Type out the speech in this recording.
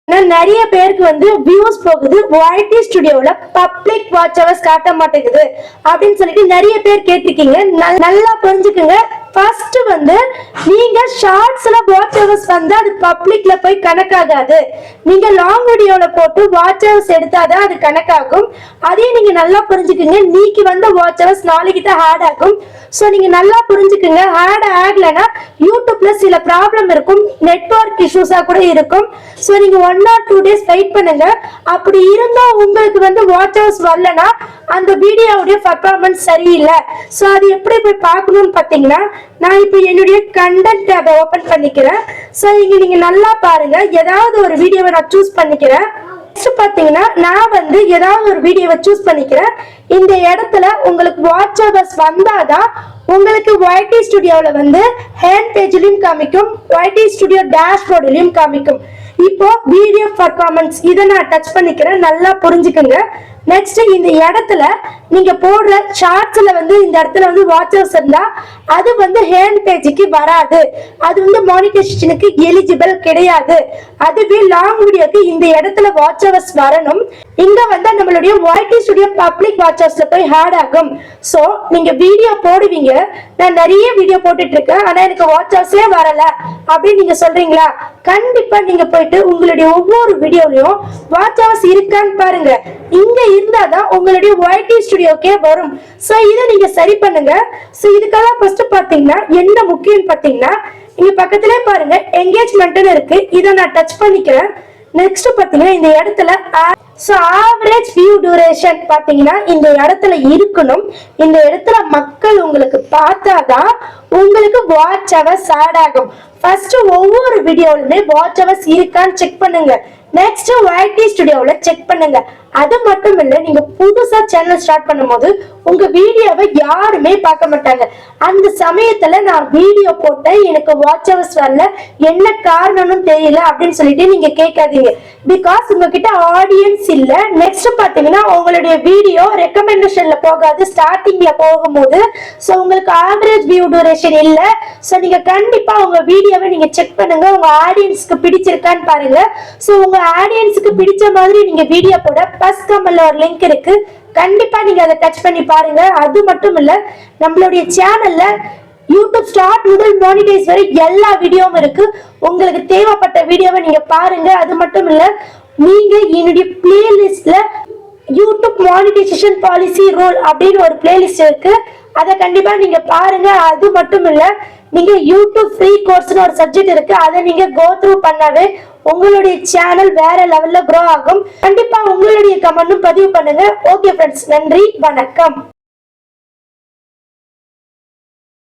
நிறைய பேருக்கு வியூஸ் போகுது, YT ஸ்டுடியோல பப்ளிக் வாட்ச் ஹவர்ஸ் காட்ட மாட்டேங்குது அப்படின்னு சொல்லிட்டு நிறைய பேர் கேட்டிருக்கீங்க. நல்லா புரிஞ்சுக்குங்க. ஃபர்ஸ்ட் நீங்க ஷார்ட்ஸ்ல வாட்ச் ஹவர்ஸ் அது பப்ளிக்ல போய் கணக்காகாது. நீங்க லாங் வீடியோல போட்டு வாட்ச் ஹவர்ஸ் எடுத்தாதான் அது கணக்காகும். அதையும் நீங்க நல்லா புரிஞ்சுக்குங்க. நீக்கு வாட்ச் ஹவர்ஸ் நாளைக்கு தான் ஆட் ஆகும். சோ நீங்க நல்லா புரிஞ்சுக்குங்க. ஆட் ஆகலைன்னா யூடியூப்ல சில ப்ராப்ளம் இருக்கும், நெட்வொர்க் இஷ்யூஸா கூட இருக்கும். சோ நீங்க 1 or 2 days வெயிட் பண்ணுங்க. அப்படி இருந்தா உங்களுக்கு வாட்ச் ஹவர்ஸ் வரலனா அந்த வீடியோவுடைய பெர்ஃபார்மன்ஸ் சரியில்லை. சோ அது எப்படி போய் பார்க்கணும்னு பாத்தீங்கன்னா, நான் இப்போ என்னுடைய கண்டென்ட் டேபை ஓபன் பண்ணிக்கிறேன். சோ இங்க நீங்க நல்லா பாருங்க. ஏதாவது ஒரு வீடியோவை நான் சூஸ் பண்ணிக்கிறேன். நெக்ஸ்ட் பாத்தீங்கன்னா நான் ஏதாவது ஒரு வீடியோவை சூஸ் பண்ணிக்கிறேன். இந்த இடத்துல உங்களுக்கு வாட்ச் ஹவர்ஸ் வந்தாதான் உங்களுக்கு YT ஸ்டுடியோல ஹேண்ட் பேஜ்லயும் காமிக்கும், YT ஸ்டுடியோ டேஷ்போர்ட்லயும் காமிக்கும். இப்போ வீடியோ பெர்ஃபார்மன்ஸ் இதை நான் டச் பண்ணிக்கிறேன். நல்லா புரிஞ்சுக்குங்க. நெக்ஸ்ட் இந்த இடத்துல நீங்க போடுற ஷார்ட்ஸ்ல இந்த இடத்துல வாட்ச் ஹவர்ஸ் இருந்தா அது ஹேண்ட் பேஜுக்கு வராது. அது மானிட்டைசேஷனுக்கு எலிஜிபிள் கிடையாது. அதுவே லாங் வீடியோக்கு இந்த இடத்துல வாட்ச் ஹவர்ஸ் வரணும். இங்க நம்மளுடைய YT ஸ்டுடியோ பப்ளிக் வாட்ச் ஹவர்ஸ்ல போய் ஆட் ஆகும். சோ நீங்க வீடியோ போடுவீங்க, நான் நிறைய வீடியோ போட்டுட்டு இருக்கேன், ஆனா எனக்கு வாட்ச் ஹவர்ஸே வரல அப்படின்னு நீங்க சொல்றீங்களா? கண்டிப்பா நீங்க போயிட்டு உங்களுடைய ஒவ்வொரு வீடியோலயும் வாட்ச் ஹவர்ஸ் இருக்கான்னு பாருங்க. இங்க இருந்தாதான் உங்களுடைய YT ஸ்டுடியோக்கே வரும். சோ இதை நீங்க சரி பண்ணுங்க. சோ இதுக்கெல்லாம் ஃபர்ஸ்ட் பாத்தீங்கன்னா என்ன முக்கியம் பாத்தீங்கன்னா, இங்க பக்கத்திலே பாருங்க என்கேஜ்மெண்ட்னு இருக்கு. இதை நான் டச் பண்ணிக்கிறேன். நெக்ஸ்ட் பாத்தீங்கன்னா இந்த இடத்துல ஆவரேஜ் வியூ டியூரேஷன் பாத்தீங்கன்னா இந்த இடத்துல இருக்கணும். இந்த இடத்துல மக்கள் உங்களுக்கு பார்த்தாதான் உங்களுக்கு வாட்ச் ஹவர்ஸ் ஆட் ஆகும். ஃபர்ஸ்ட் ஒவ்வொரு வீடியோலுமே வாட்ச் ஹவர்ஸ் இருக்கான்னு செக் பண்ணுங்க. நெக்ஸ்ட் YT ஸ்டுடியோல செக் பண்ணுங்க. அது மட்டும் இல்ல, நீங்க புதுசா சேனல் ஸ்டார்ட் பண்ணும்போது உங்க வீடியோவை யாருமே பார்க்க மாட்டாங்க. அந்த சமயத்துல நான் வீடியோ போட்டேன், எனக்கு வாட்ச் ஹவர்ஸ் வரல, என்ன காரணம்னு தெரியல அப்படின்னு சொல்லிட்டு நீங்க கேட்காதீங்க. பிகாஸ் உங்ககிட்ட ஆடியன்ஸ் இல்ல. நெக்ஸ்ட் பாத்தீங்கன்னா உங்களுடைய வீடியோ ரெக்கமெண்டேஷன்ல போகாது, ஸ்டார்டிங்ல போகும்போது. சோ உங்களுக்கு ஆவரேஜ் வியூ டியூரேஷன் இல்ல. சோ நீங்க கண்டிப்பா உங்க வீடியோவை நீங்க செக் பண்ணுங்க, உங்க ஆடியன்ஸ்க்கு பிடிச்சிருக்கான்னு பாருங்க. சோ உங்க ஆடியன்ஸ்க்கு பிடிச்ச மாதிரி நீங்க வீடியோ போட ஃபர்ஸ்ட் கமெண்ட்ல ஒரு லிங்க் இருக்கு, கண்டிப்பா நீங்க அதை டச் பண்ணி பாருங்க. அது மட்டும் இல்ல, நம்மளுடைய சேனல்ல யூடியூப் ஸ்டார்ட் முதல் மானிடைஸ் வரை எல்லா வீடியோவும் இருக்கு. உங்களுக்கு தேவைப்பட்ட வீடியோவை நீங்க பாருங்க. அது மட்டும் இல்ல, நீங்க என்னுடைய பிளேலிஸ்ட்ல யூடியூப் மானிடைசேஷன் பாலிசி ரூல் அப்படின்னு ஒரு பிளேலிஸ்ட் இருக்கு, அதை கண்டிப்பா நீங்க பாருங்க. அது மட்டும் இல்ல, நீங்க யூடியூப் ஃப்ரீ கோர்ஸ்னு ஒரு சப்ஜெக்ட் இருக்கு, அதை நீங்க கோ த்ரூ பண்ணாவே உங்களுடைய சேனல் வேற லெவல்ல க்ரோ ஆகும். கண்டிப்பா உங்களுடைய கமெண்ட்டும் பதிவு பண்ணுங்க. ஓகே ஃப்ரெண்ட்ஸ், நன்றி, வணக்கம்.